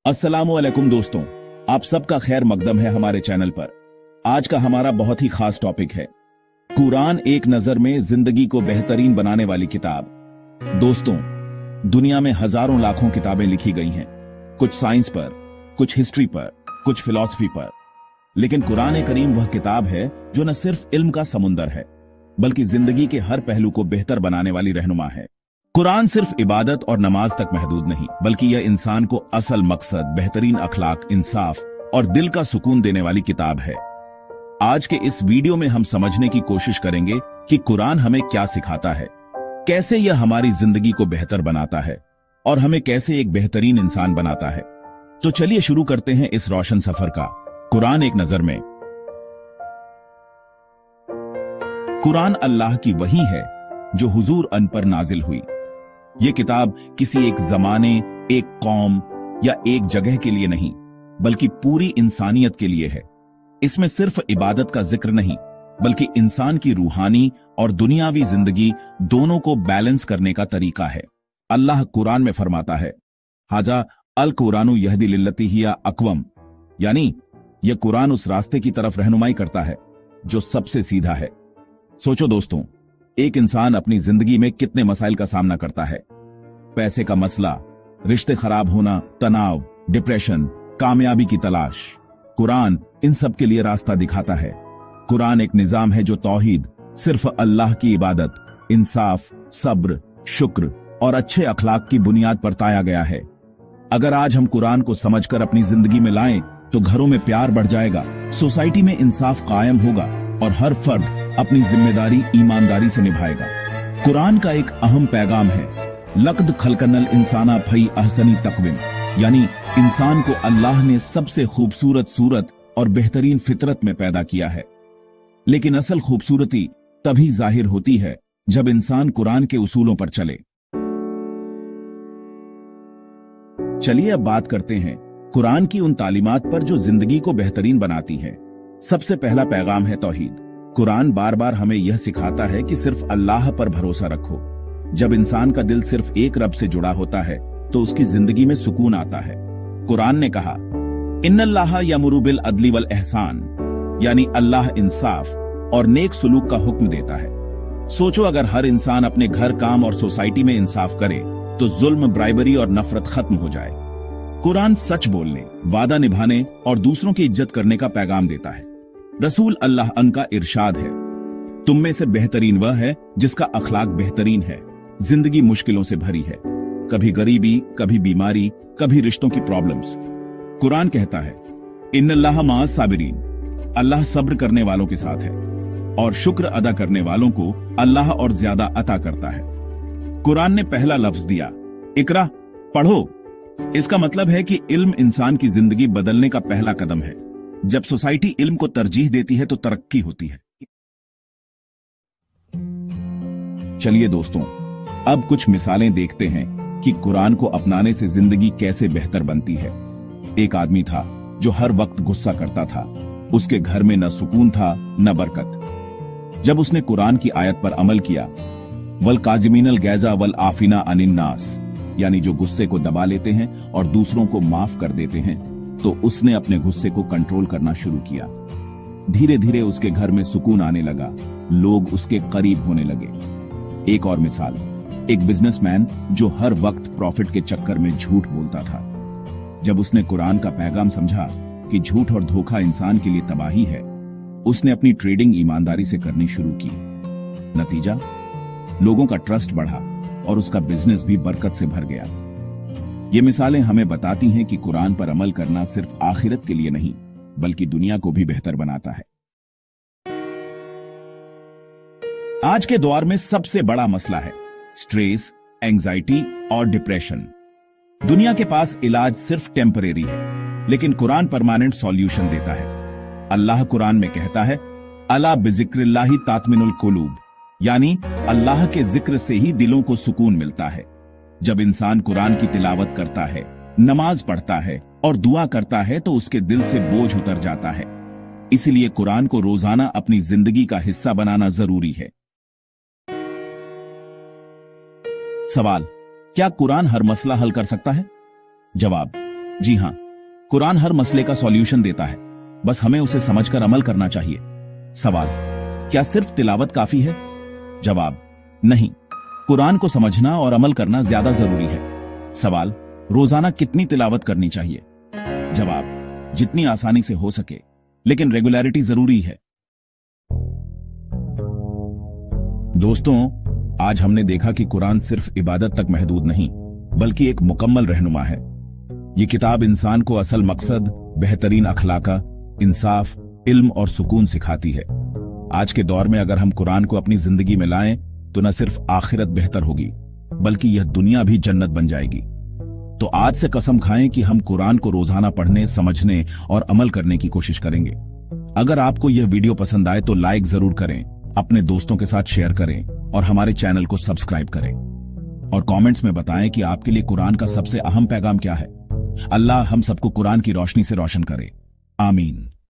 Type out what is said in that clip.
अस्सलामुअलैकुम दोस्तों, आप सबका खैर मकदम है हमारे चैनल पर। आज का हमारा बहुत ही खास टॉपिक है कुरान एक नजर में जिंदगी को बेहतरीन बनाने वाली किताब। दोस्तों, दुनिया में हजारों लाखों किताबें लिखी गई हैं, कुछ साइंस पर, कुछ हिस्ट्री पर, कुछ फिलॉसफी पर, लेकिन कुरान करीम वह किताब है जो न सिर्फ इल्म का समुंदर है बल्कि जिंदगी के हर पहलू को बेहतर बनाने वाली रहनुमा है। कुरान सिर्फ इबादत और नमाज तक महदूद नहीं बल्कि यह इंसान को असल मकसद, बेहतरीन अखलाक, इंसाफ और दिल का सुकून देने वाली किताब है। आज के इस वीडियो में हम समझने की कोशिश करेंगे कि कुरान हमें क्या सिखाता है, कैसे यह हमारी जिंदगी को बेहतर बनाता है और हमें कैसे एक बेहतरीन इंसान बनाता है। तो चलिए शुरू करते हैं इस रोशन सफर का। कुरान एक नजर में। कुरान अल्लाह की वही है जो हुजूर अन पर नाजिल हुई। यह किताब किसी एक जमाने, एक कौम या एक जगह के लिए नहीं बल्कि पूरी इंसानियत के लिए है। इसमें सिर्फ इबादत का जिक्र नहीं बल्कि इंसान की रूहानी और दुनियावी जिंदगी दोनों को बैलेंस करने का तरीका है। अल्लाह कुरान में फरमाता है, हाजा अल कुरानु यहदी लिल्लती हिया अक़वम, यानी यह कुरान उस रास्ते की तरफ रहनुमाई करता है जो सबसे सीधा है। सोचो दोस्तों, एक इंसान अपनी जिंदगी में कितने मसाइल का सामना करता है। पैसे का मसला, रिश्ते खराब होना, तनाव, डिप्रेशन, कामयाबी की तलाश। कुरान इन सब के लिए रास्ता दिखाता है। कुरान एक निजाम है जो तौहीद, सिर्फ अल्लाह की इबादत, इंसाफ, सब्र, शुक्र और अच्छे अखलाक की बुनियाद पर ताया गया है। अगर आज हम कुरान को समझकर अपनी जिंदगी में लाएं तो घरों में प्यार बढ़ जाएगा, सोसाइटी में इंसाफ कायम होगा और हर फर्द अपनी जिम्मेदारी ईमानदारी से निभाएगा। कुरान का एक अहम पैगाम है, लक़द खलकनल इंसाना फई अहसनी तक़वीम, यानी इंसान को अल्लाह ने सबसे खूबसूरत सूरत और बेहतरीन फितरत में पैदा किया है। लेकिन असल खूबसूरती तभी जाहिर होती है जब इंसान कुरान के उसूलों पर चले। चलिए अब बात करते हैं कुरान की उन तालीमात पर जो जिंदगी को बेहतरीन बनाती है। सबसे पहला पैगाम है तौहीद। कुरान बार बार हमें यह सिखाता है कि सिर्फ अल्लाह पर भरोसा रखो। जब इंसान का दिल सिर्फ एक रब से जुड़ा होता है तो उसकी जिंदगी में सुकून आता है। कुरान ने कहा, इन्नल्लाह यमुरु बिल अदली वल एहसान, यानी अल्लाह इंसाफ और नेक सुलूक का हुक्म देता है। सोचो, अगर हर इंसान अपने घर, काम और सोसाइटी में इंसाफ करे तो जुल्म, ब्राइबरी और नफरत खत्म हो जाए। कुरान सच बोलने, वादा निभाने और दूसरों की इज्जत करने का पैगाम देता है। रसूल अल्लाह अन का इरशाद है, तुम में से बेहतरीन वह है जिसका अखलाक बेहतरीन है। जिंदगी मुश्किलों से भरी है, कभी गरीबी, कभी बीमारी, कभी रिश्तों की प्रॉब्लम्स। कुरान कहता है, इन्नल्लाह माअस साबिरीन, अल्लाह सब्र करने वालों के साथ है और शुक्र अदा करने वालों को अल्लाह और ज्यादा अता करता है। कुरान ने पहला लफ्ज दिया, इकरा, पढ़ो। इसका मतलब है कि इल्म इंसान की जिंदगी बदलने का पहला कदम है। जब सोसाइटी इल्म को तरजीह देती है तो तरक्की होती है। चलिए दोस्तों, अब कुछ मिसालें देखते हैं कि कुरान को अपनाने से जिंदगी कैसे बेहतर बनती है। एक आदमी था जो हर वक्त गुस्सा करता था। उसके घर में न सुकून था न बरकत। जब उसने कुरान की आयत पर अमल किया, वल काजिमीनल गैजा वल आफिना अनिन नास, यानी जो गुस्से को दबा लेते हैं और दूसरों को माफ कर देते हैं, तो उसने अपने गुस्से को कंट्रोल करना शुरू किया। धीरे धीरे उसके घर में सुकून आने लगा, लोग उसके करीब होने लगे। एक और मिसाल, एक बिजनेसमैन जो हर वक्त प्रॉफिट के चक्कर में झूठ बोलता था। जब उसने कुरान का पैगाम समझा कि झूठ और धोखा इंसान के लिए तबाही है, उसने अपनी ट्रेडिंग ईमानदारी से करनी शुरू की। नतीजा, लोगों का ट्रस्ट बढ़ा और उसका बिजनेस भी बरकत से भर गया। ये मिसालें हमें बताती हैं कि कुरान पर अमल करना सिर्फ आखिरत के लिए नहीं बल्कि दुनिया को भी बेहतर बनाता है। आज के दौर में सबसे बड़ा मसला है स्ट्रेस, एंजाइटी और डिप्रेशन। दुनिया के पास इलाज सिर्फ टेम्परेरी है, लेकिन कुरान परमानेंट सॉल्यूशन देता है। अल्लाह कुरान में कहता है, अला बिजिक्रिल्लाहि तातमिनुल कुलूब, यानी अल्लाह के जिक्र से ही दिलों को सुकून मिलता है। जब इंसान कुरान की तिलावत करता है, नमाज पढ़ता है और दुआ करता है तो उसके दिल से बोझ उतर जाता है। इसलिए कुरान को रोजाना अपनी जिंदगी का हिस्सा बनाना जरूरी है। सवाल, क्या कुरान हर मसला हल कर सकता है? जवाब, जी हां, कुरान हर मसले का सॉल्यूशन देता है, बस हमें उसे समझकर अमल करना चाहिए। सवाल, क्या सिर्फ तिलावत काफी है? जवाब, नहीं, कुरान को समझना और अमल करना ज्यादा जरूरी है। सवाल, रोजाना कितनी तिलावत करनी चाहिए? जवाब, जितनी आसानी से हो सके, लेकिन रेगुलरिटी जरूरी है। दोस्तों, आज हमने देखा कि कुरान सिर्फ इबादत तक महदूद नहीं, बल्कि एक मुकम्मल रहनुमा है। ये किताब इंसान को असल मकसद, बेहतरीन अखलाका, इंसाफ, इल्म और सुकून सिखाती है। आज के दौर में अगर हम कुरान को अपनी जिंदगी में लाएं, तो न सिर्फ आखिरत बेहतर होगी, बल्कि यह दुनिया भी जन्नत बन जाएगी। तो आज से कसम खाएं कि हम कुरान को रोजाना पढ़ने, समझने और अमल करने की कोशिश करेंगे। अगर आपको यह वीडियो पसंद आए तो लाइक जरूर करें, अपने दोस्तों के साथ शेयर करें और हमारे चैनल को सब्सक्राइब करें। और कमेंट्स में बताएं कि आपके लिए कुरान का सबसे अहम पैगाम क्या है। अल्लाह हम सबको कुरान की रोशनी से रोशन करे। आमीन।